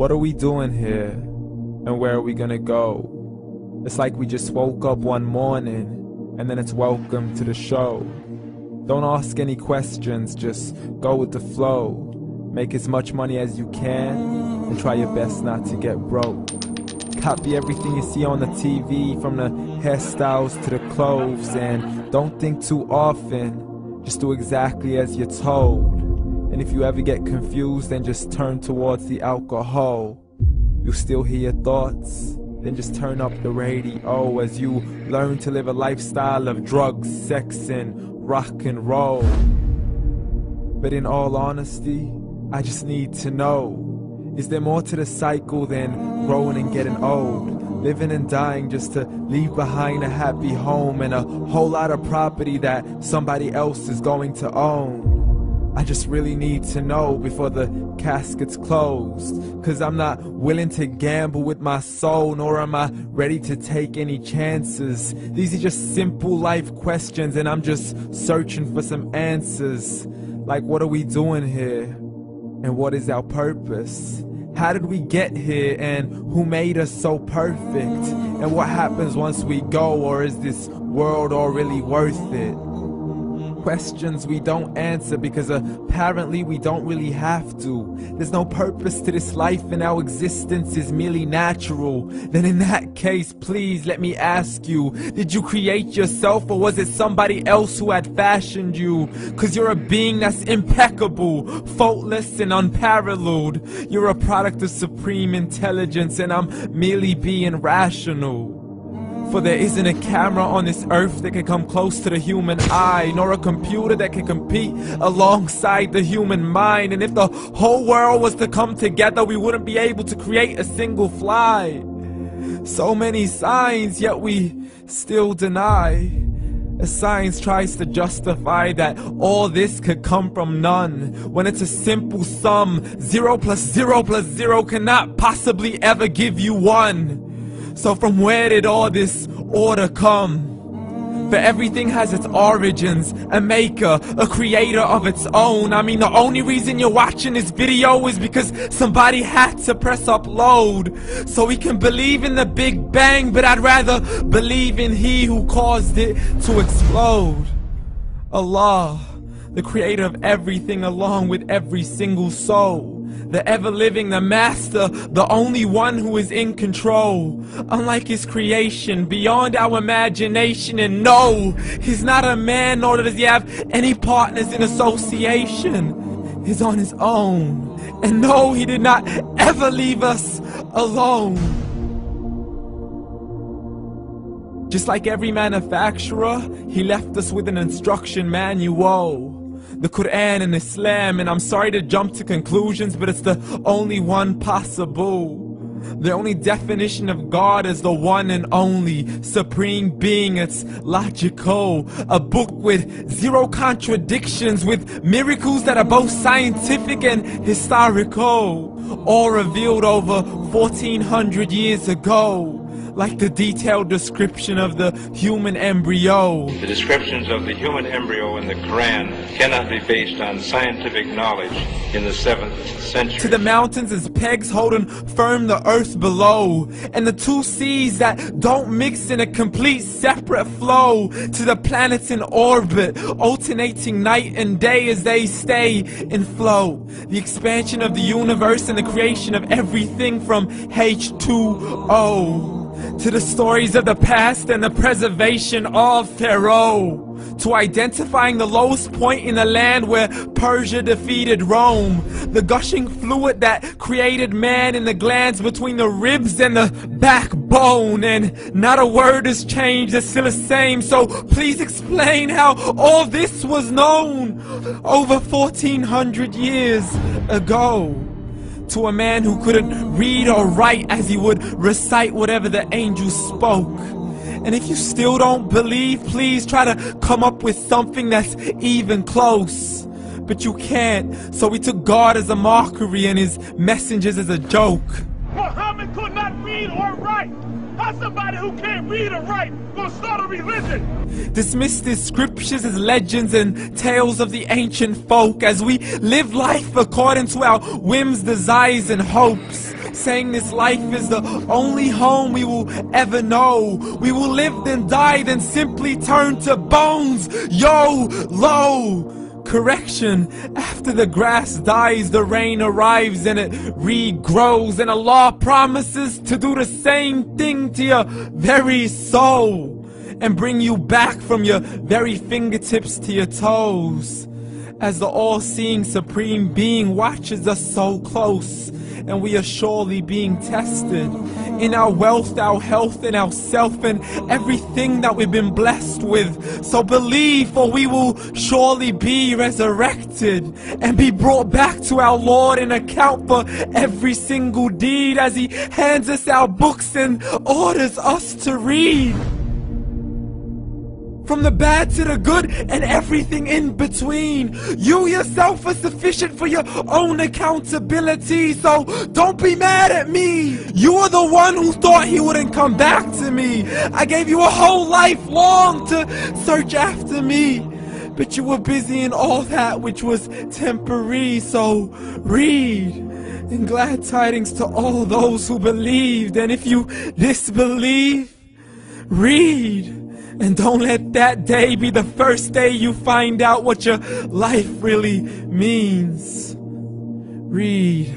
What are we doing here? And where are we gonna go? It's like we just woke up one morning and then it's welcome to the show. Don't ask any questions, just go with the flow. Make as much money as you can and try your best not to get broke. Copy everything you see on the TV, from the hairstyles to the clothes, and don't think too often, just do exactly as you're told. And if you ever get confused, then just turn towards the alcohol. You'll still hear your thoughts, then just turn up the radio as you learn to live a lifestyle of drugs, sex, and rock and roll. But in all honesty, I just need to know, is there more to the cycle than growing and getting old? Living and dying just to leave behind a happy home and a whole lot of property that somebody else is going to own. I just really need to know before the casket's closed, 'cause I'm not willing to gamble with my soul, nor am I ready to take any chances. These are just simple life questions and I'm just searching for some answers. Like, what are we doing here? And what is our purpose? How did we get here, and who made us so perfect? And what happens once we go, or is this world all really worth it? Questions we don't answer because apparently we don't really have to. There's no purpose to this life and our existence is merely natural. Then in that case, please let me ask you, did you create yourself, or was it somebody else who had fashioned you? 'Cause you're a being that's impeccable, faultless and unparalleled. You're a product of supreme intelligence and I'm merely being rational. For there isn't a camera on this earth that can come close to the human eye, nor a computer that can compete alongside the human mind. And if the whole world was to come together, we wouldn't be able to create a single fly. So many signs, yet we still deny. As science tries to justify that all this could come from none, when it's a simple sum. 0 plus 0 plus 0 cannot possibly ever give you 1. So from where did all this order come? For everything has its origins, a maker, a creator of its own. I mean, the only reason you're watching this video is because somebody had to press upload. So we can believe in the Big Bang, but I'd rather believe in He who caused it to explode. Allah, the creator of everything along with every single soul. The ever-living, the master, the only one who is in control. Unlike his creation, beyond our imagination. And no, he's not a man, nor does he have any partners in association. He's on his own. And no, he did not ever leave us alone. Just like every manufacturer, he left us with an instruction manual. The Quran and Islam, and I'm sorry to jump to conclusions, but it's the only one possible. The only definition of God is the one and only supreme being. It's logical, a book with 0 contradictions, with miracles that are both scientific and historical, all revealed over 1400 years ago. Like the detailed description of the human embryo. The descriptions of the human embryo in the Quran cannot be based on scientific knowledge in the 7th century. To the mountains as pegs holding firm the earth below, and the 2 seas that don't mix in a complete separate flow. To the planets in orbit, alternating night and day as they stay in flow. The expansion of the universe and the creation of everything from H2O. To the stories of the past and the preservation of Pharaoh. To identifying the lowest point in the land where Persia defeated Rome. The gushing fluid that created man in the glands between the ribs and the backbone. And not a word has changed, it's still the same. So please explain how all this was known over 1400 years ago. To a man who couldn't read or write, as he would recite whatever the angels spoke. And if you still don't believe, please try to come up with something that's even close. But you can't, so we took God as a mockery and his messengers as a joke. Muhammad could not read or write. How's somebody who can't read or write gonna start a religion? Dismiss the scriptures as legends and tales of the ancient folk, as we live life according to our whims, desires, and hopes. saying this life is the only home we will ever know. We will live then die, then simply turn to bones. YOLO! Correction, after the grass dies, the rain arrives and it regrows, and Allah promises to do the same thing to your very soul and bring you back from your very fingertips to your toes, as the all-seeing supreme being watches us so close, and we are surely being tested in our wealth, our health, and our self, and everything that we've been blessed with. So believe, for we will surely be resurrected and be brought back to our Lord and account for every single deed, as He hands us our books and orders us to read. From the bad to the good and everything in between. You yourself are sufficient for your own accountability, so don't be mad at me. You are the one who thought He wouldn't come back to me. I gave you a whole life long to search after me, but you were busy in all that which was temporary. So read, and glad tidings to all those who believed. And if you disbelieve, read. And don't let that day be the first day you find out what your life really means. Read.